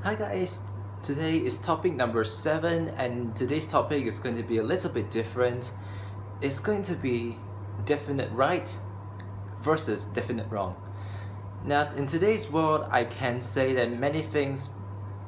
Hi guys, today is topic number 7 and today's topic is going to be a little bit different. It's going to be definite right versus definite wrong. Now in today's world I can say that many things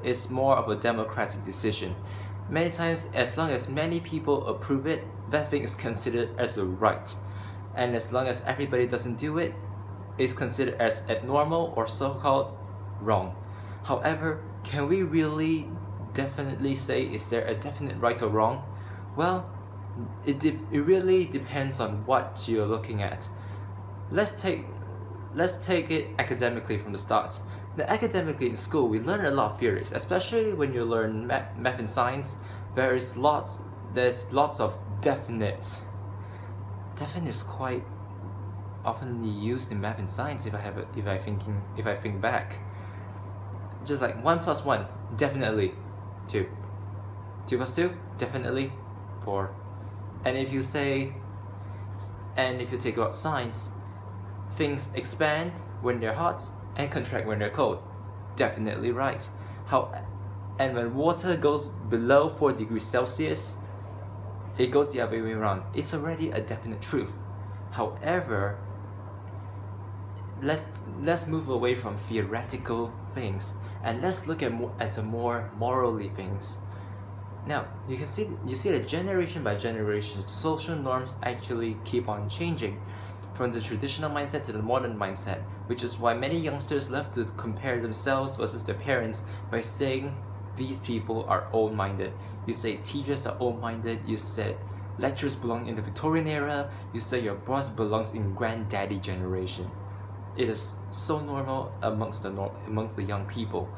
is more of a democratic decision. Many times as long as many people approve it, that thing is considered as a right. And as long as everybody doesn't do it, it's considered as abnormal or so-called wrong. However, can we really definitely say is there a definite right or wrong? Well, it really depends on what you're looking at. Let's take it academically from the start. Now, academically in school, we learn a lot of theories, especially when you learn math and science. There's lots of definite. Definite is quite often used in math and science if I think back. Just like 1 plus 1, definitely 2. 2 plus 2, definitely 4. And if you take about science, things expand when they're hot and contract when they're cold. Definitely right. And when water goes below 4 degrees Celsius, it goes the other way around. It's already a definite truth. However, let's move away from theoretical things and let's look at more morally things. Now you see that generation by generation social norms actually keep on changing from the traditional mindset to the modern mindset, which is why many youngsters love to compare themselves versus their parents by saying these people are old-minded. You say teachers are old-minded, you said lecturers belong in the Victorian era, you say your boss belongs in granddaddy generation. It is so normal amongst the young people.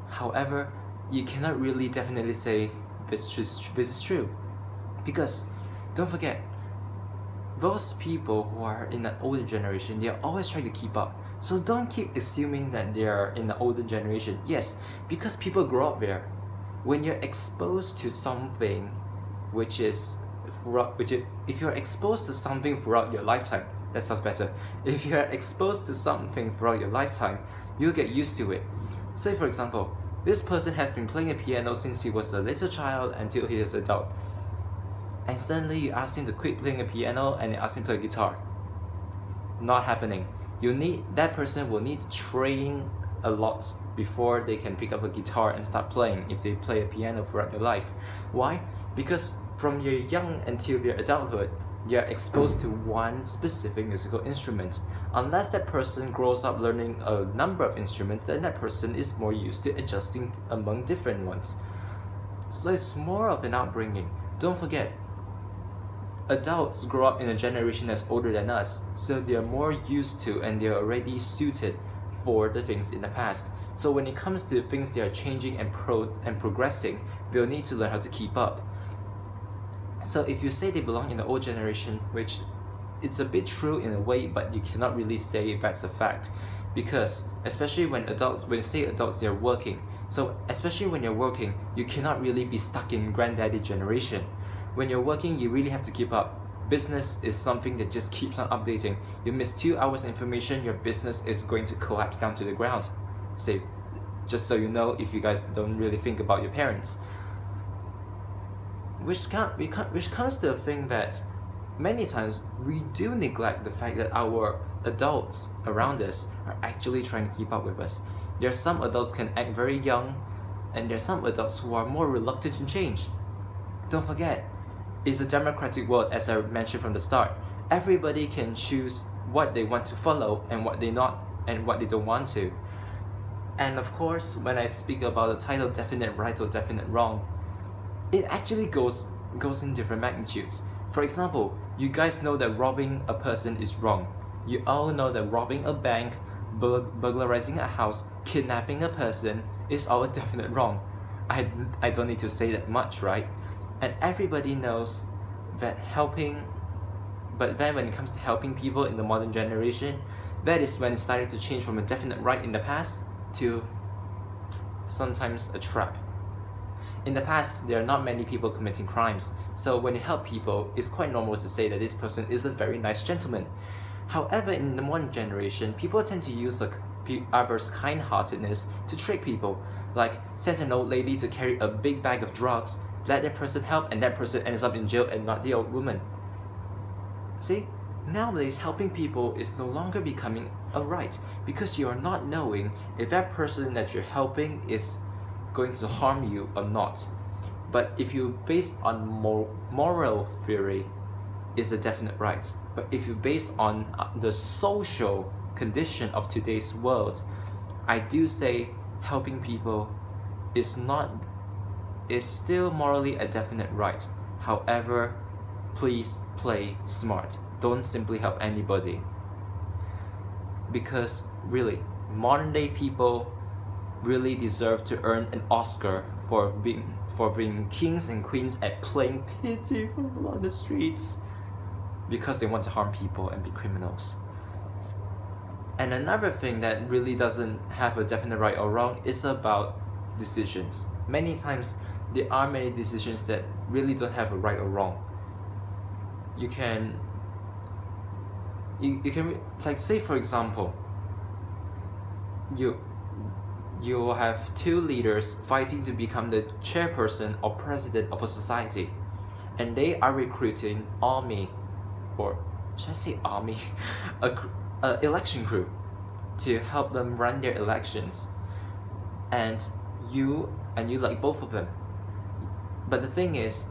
However, you cannot really definitely say this is true, because don't forget, those people who are in an older generation, they are always trying to keep up. So don't keep assuming that they are in the older generation. Yes, because people grow up there. When you're exposed to something if you're exposed to something throughout your lifetime, that sounds better. If you're exposed to something throughout your lifetime, you'll get used to it. Say for example, this person has been playing a piano since he was a little child until he is an adult. And suddenly you ask him to quit playing a piano and you ask him to play guitar. Not happening. That person will need to train a lot before they can pick up a guitar and start playing if they play a piano throughout their life. Why? Because from your young until your adulthood, you're exposed to one specific musical instrument. Unless that person grows up learning a number of instruments, then that person is more used to adjusting among different ones. So it's more of an upbringing. Don't forget, adults grow up in a generation that's older than us, so they are more used to and they are already suited for the things in the past. So when it comes to things that are changing and progressing, they'll need to learn how to keep up. So if you say they belong in the old generation, which it's a bit true in a way, but you cannot really say that's a fact, because especially when you say adults, they're working. So especially when you're working, you cannot really be stuck in granddaddy generation. When you're working, you really have to keep up. Business is something that just keeps on updating. You miss 2 hours of information, your business is going to collapse down to the ground. Just so you know, if you guys don't really think about your parents. Which comes to the thing that many times we do neglect the fact that our adults around us are actually trying to keep up with us. There are some adults can act very young, and there are some adults who are more reluctant to change. Don't forget, it's a democratic world, as I mentioned from the start. Everybody can choose what they want to follow and what they don't want to. And of course, when I speak about the title definite right or definite wrong, it actually goes in different magnitudes. For example, you guys know that robbing a person is wrong. You all know that robbing a bank, burglarizing a house, kidnapping a person is all a definite wrong. I don't need to say that much, right? And everybody knows that but then when it comes to helping people in the modern generation, that is when it started to change from a definite right in the past to sometimes a trap. In the past, there are not many people committing crimes, so when you help people, it's quite normal to say that this person is a very nice gentleman. However, in the modern generation, people tend to use others' kind-heartedness to trick people, like send an old lady to carry a big bag of drugs, let that person help, and that person ends up in jail and not the old woman. See, nowadays helping people is no longer becoming a right because you are not knowing if that person that you're helping is going to harm you or not. But if you base on moral theory, it's a definite right. But if you base on the social condition of today's world, I do say helping people is still morally a definite right. However, please play smart. Don't simply help anybody. Because really, modern day people really deserve to earn an Oscar for being kings and queens at playing pitiful on the streets because they want to harm people and be criminals. And another thing that really doesn't have a definite right or wrong is about decisions. Many times there are many decisions that really don't have a right or wrong. You can like, say for example, you have two leaders fighting to become the chairperson or president of a society, and they are recruiting army, or should I say army, a election crew to help them run their elections, and you like both of them. But the thing is,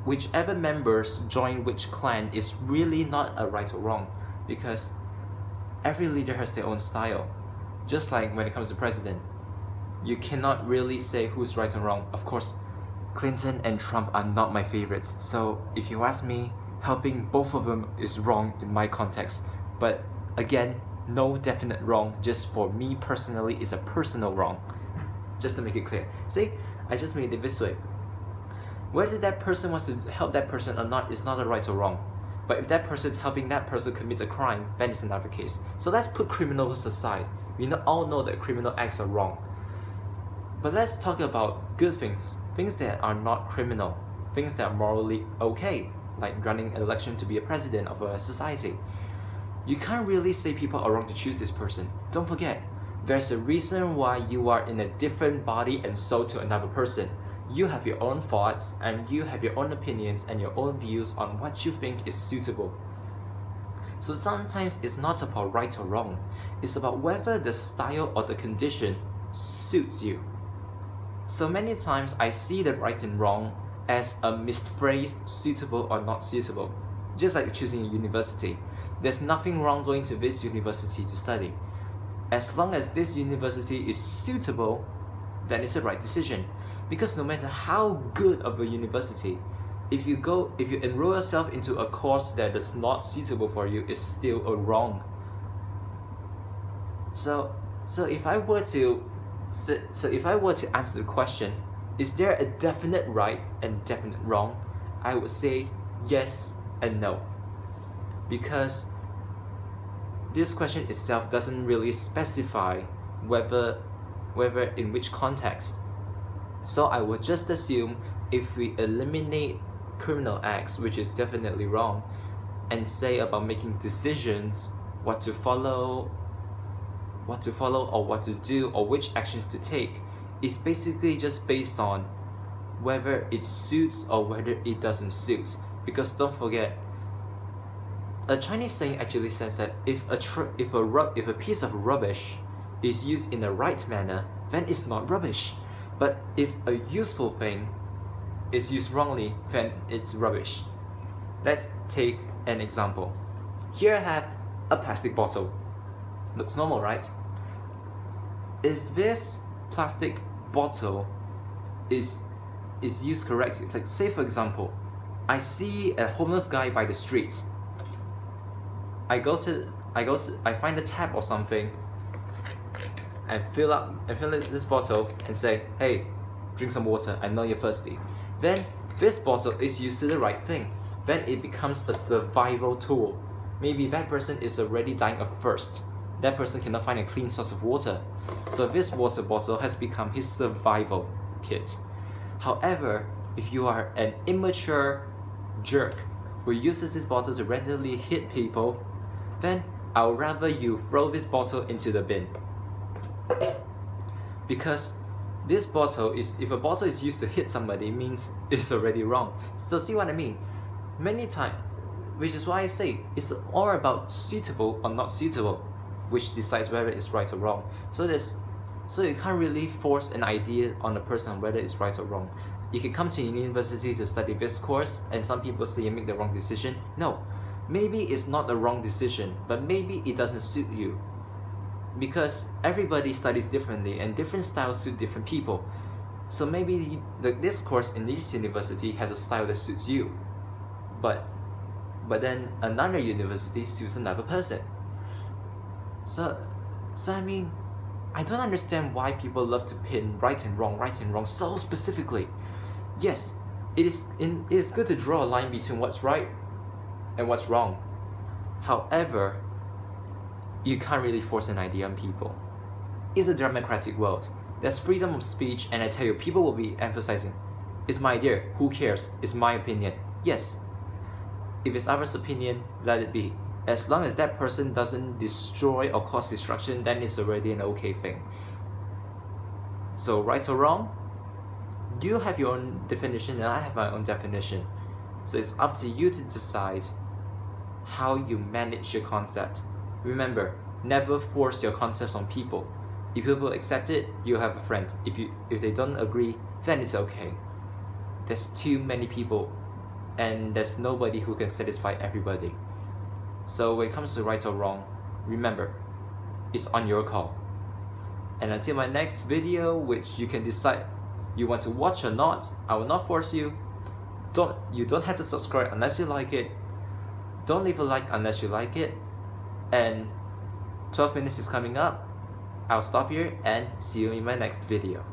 whichever members join which clan is really not a right or wrong, because every leader has their own style. Just like when it comes to president, you cannot really say who's right and wrong. Of course, Clinton and Trump are not my favorites, so if you ask me, helping both of them is wrong in my context. But again, no definite wrong, just for me personally is a personal wrong. Just to make it clear. See, I just made it this way. Whether that person wants to help that person or not is not a right or wrong. But if that person is helping that person commit a crime, then it's another case. So let's put criminals aside. We all know that criminal acts are wrong. But let's talk about good things. Things that are not criminal. Things that are morally okay. Like running an election to be a president of a society. You can't really say people are wrong to choose this person. Don't forget, there's a reason why you are in a different body and soul to another person. You have your own thoughts and you have your own opinions and your own views on what you think is suitable. So sometimes it's not about right or wrong, it's about whether the style or the condition suits you. So many times I see the right and wrong as a misphrased suitable or not suitable. Just like choosing a university. There's nothing wrong going to this university to study. As long as this university is suitable, then it's a right decision. Because no matter how good of a university, if you enroll yourself into a course that is not suitable for you, it's still a wrong. So if I were to answer the question, is there a definite right and definite wrong? I would say yes and no. Because this question itself doesn't really specify whether in which context. So I would just assume if we eliminate criminal acts, which is definitely wrong, and say about making decisions, what to follow or what to do or which actions to take, is basically just based on whether it suits or whether it doesn't suit. Because don't forget, a Chinese saying actually says that if a piece of rubbish is used in the right manner, then it's not rubbish. But if a useful thing is used wrongly, then it's rubbish. Let's take an example. Here I have a plastic bottle. Looks normal, right? If this plastic bottle is used correctly, like say for example, I see a homeless guy by the street. I find a tap or something and fill this bottle and say, hey, drink some water, I know you're thirsty. Then this bottle is used to the right thing. Then it becomes a survival tool. Maybe that person is already dying of thirst. That person cannot find a clean source of water. So this water bottle has become his survival kit. However, if you are an immature jerk who uses this bottle to randomly hit people, then I would rather you throw this bottle into the bin. Because this bottle is, if a bottle is used to hit somebody, it means it's already wrong. So see what I mean? Many times, which is why I say it's all about suitable or not suitable, which decides whether it's right or wrong. So you can't really force an idea on a person whether it's right or wrong. You can come to university to study this course, and some people say you make the wrong decision. No, maybe it's not the wrong decision, but maybe it doesn't suit you. Because everybody studies differently and different styles suit different people. So maybe this course in this university has a style that suits you, but then another university suits another person. So I mean, I don't understand why people love to pin right and wrong so specifically. Yes, it is good to draw a line between what's right and what's wrong. However, you can't really force an idea on people. It's a democratic world. There's freedom of speech, and I tell you, people will be emphasizing, it's my idea, who cares, it's my opinion. Yes, if it's others' opinion, let it be. As long as that person doesn't destroy or cause destruction, then it's already an okay thing. So right or wrong, you have your own definition and I have my own definition. So it's up to you to decide how you manage your concept. Remember, never force your concepts on people. If people accept it, you have a friend. If they don't agree, then it's okay. There's too many people, and there's nobody who can satisfy everybody. So when it comes to right or wrong, remember, it's on your call. And until my next video, which you can decide you want to watch or not, I will not force you. You don't have to subscribe unless you like it. Don't leave a like unless you like it. And 12 minutes is coming up. I'll stop here and see you in my next video.